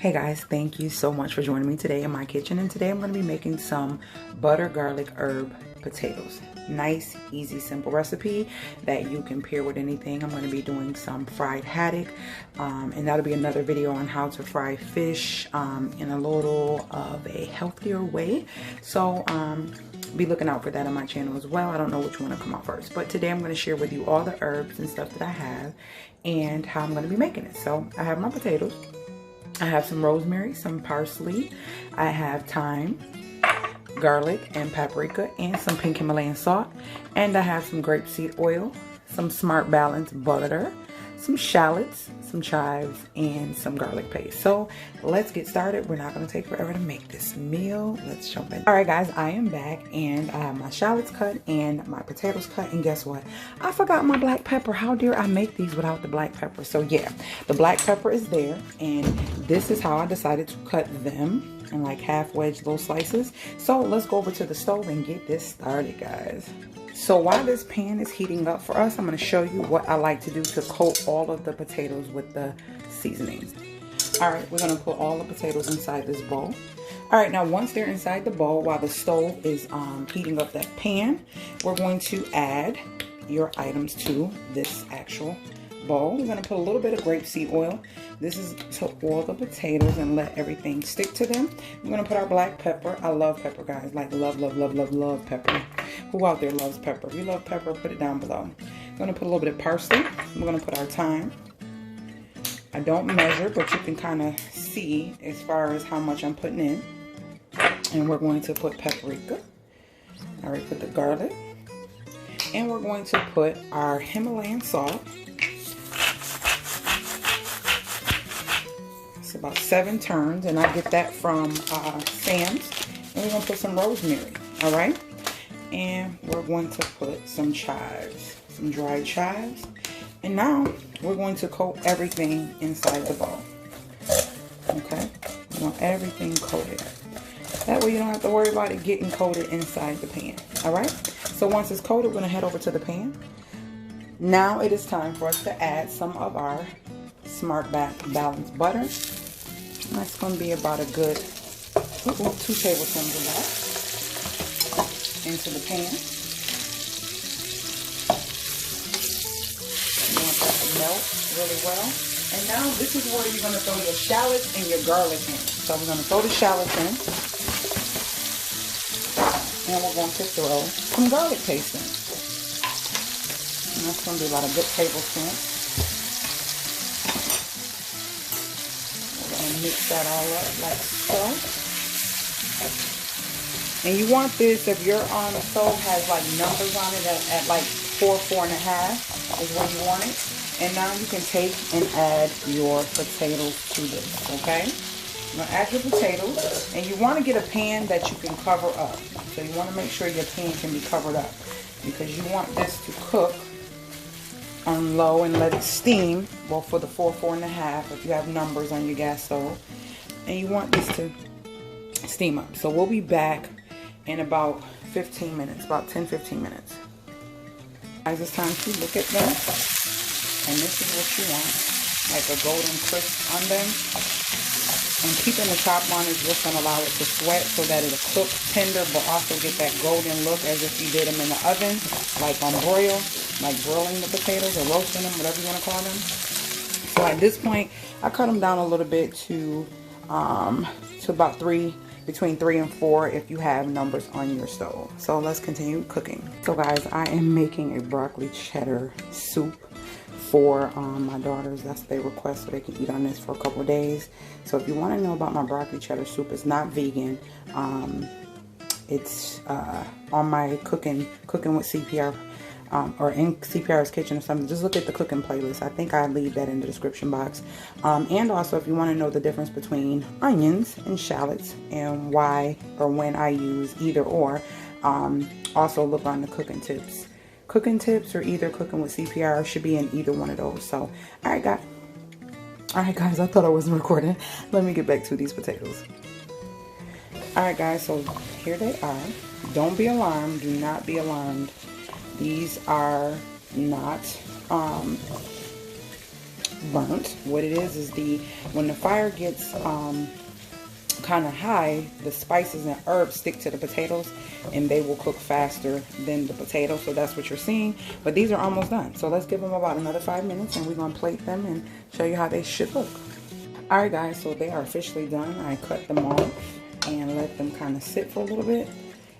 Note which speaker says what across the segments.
Speaker 1: Hey guys, thank you so much for joining me today in my kitchen, and today I'm going to be making some butter garlic herb potatoes. Nice, easy, simple recipe that you can pair with anything. I'm going to be doing some fried haddock, and that'll be another video on how to fry fish in a little of a healthier way. So be looking out for that on my channel as well. I don't know which one will come out first, but today I'm going to share with you all the herbs and stuff that I have and how I'm going to be making it. So I have my potatoes. I have some rosemary, some parsley, I have thyme, garlic and paprika, and some pink Himalayan salt. And I have some grapeseed oil, some Smart Balance butter, some shallots, some chives, and some garlic paste. So let's get started. We're not going to take forever to make this meal. Let's jump in. All right, guys, I am back and I have my shallots cut and my potatoes cut. And guess what? I forgot my black pepper. How dare I make these without the black pepper? So yeah, the black pepper is there, and this is how I decided to cut them in like half wedge little slices. So let's go over to the stove and get this started, guys. So while this pan is heating up for us, I'm going to show you what I like to do to coat all of the potatoes with the seasonings. All right, we're going to put all the potatoes inside this bowl. All right, now once they're inside the bowl, while the stove is heating up that pan, we're going to add your items to this actual bowl. We're going to put a little bit of grapeseed oil. This is to oil the potatoes and let everything stick to them. We're going to put our black pepper. I love pepper, guys. Like love, love, love, love, love pepper. Who out there loves pepper? If you love pepper, put it down below. I'm going to put a little bit of parsley. We're going to put our thyme. I don't measure, but you can kind of see as far as how much I'm putting in. And we're going to put paprika. I already put the garlic. And we're going to put our Himalayan salt. It's about 7 turns, and I get that from Sam's. And we're going to put some rosemary, all right? And we're going to put some chives, some dried chives. And now we're going to coat everything inside the bowl. Okay? We want everything coated. That way you don't have to worry about it getting coated inside the pan. All right? So once it's coated, we're going to head over to the pan. Now it is time for us to add some of our Smart Balance butter. That's going to be about a good 2 tablespoons of that into the pan. You want that to melt really well. And now this is where you're going to throw your shallots and your garlic in. So we're going to throw the shallots in. And we're going to throw some garlic paste in. And that's going to be about a good tablespoon. We're going to mix that all up like so. And you want this, if your stove has like numbers on it at like 4, 4.5 is where you want it. And now you can take and add your potatoes to this, okay? You're gonna add your potatoes, and you want to get a pan that you can cover up. So you want to make sure your pan can be covered up, because you want this to cook on low and let it steam, well, for the 4, 4.5 if you have numbers on your gas stove. And you want this to steam up. So we'll be back in about 15 minutes, about 10-15 minutes. Guys, it's time to look at them. And this is what you want, like a golden crisp on them. And keeping the top on is just going to allow it to sweat so that it'll cook tender, but also get that golden look as if you did them in the oven, like on broil, like broiling the potatoes or roasting them, whatever you want to call them. So at this point, I cut them down a little bit to about between 3 and 4 if you have numbers on your stove. So let's continue cooking. So guys, I am making a broccoli cheddar soup for my daughters. That's what they request, so they can eat on this for a couple of days. So if you want to know about my broccoli cheddar soup, it's not vegan. It's on my cooking with CPR, or in CPR's kitchen or something. Just look at the cooking playlist. I think I leave that in the description box. And also, if you want to know the difference between onions and shallots and why or when I use either or, also look on the cooking tips. Cooking tips or either cooking with CPR should be in either one of those. So, all right, guys, I thought I wasn't recording. Let me get back to these potatoes. All right, guys, so here they are. Don't be alarmed. Do not be alarmed. These are not burnt. What it is when the fire gets kind of high, the spices and herbs stick to the potatoes and they will cook faster than the potatoes. So that's what you're seeing. But these are almost done. So let's give them about another 5 minutes and we're going to plate them and show you how they should look. Alright guys, so they are officially done. I cut them off and let them kind of sit for a little bit.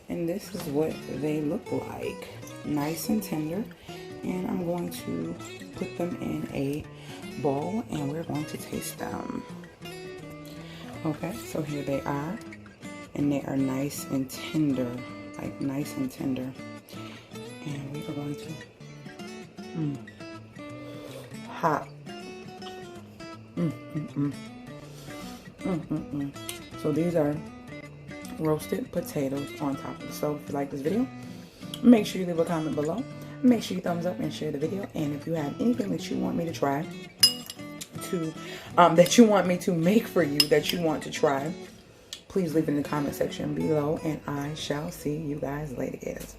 Speaker 1: And this is what they look like. Nice and tender. And I'm going to put them in a bowl and we're going to taste them. Okay, so here they are, and they are nice and tender, like nice and tender. And we are going to, hot. So these are roasted potatoes on top of the stove. If you like this video, make sure you leave a comment below. Make sure you thumbs up and share the video. And if you have anything that you want me to try, that you want me to make for you, that you want to try, please leave it in the comment section below, and I shall see you guys later, guys.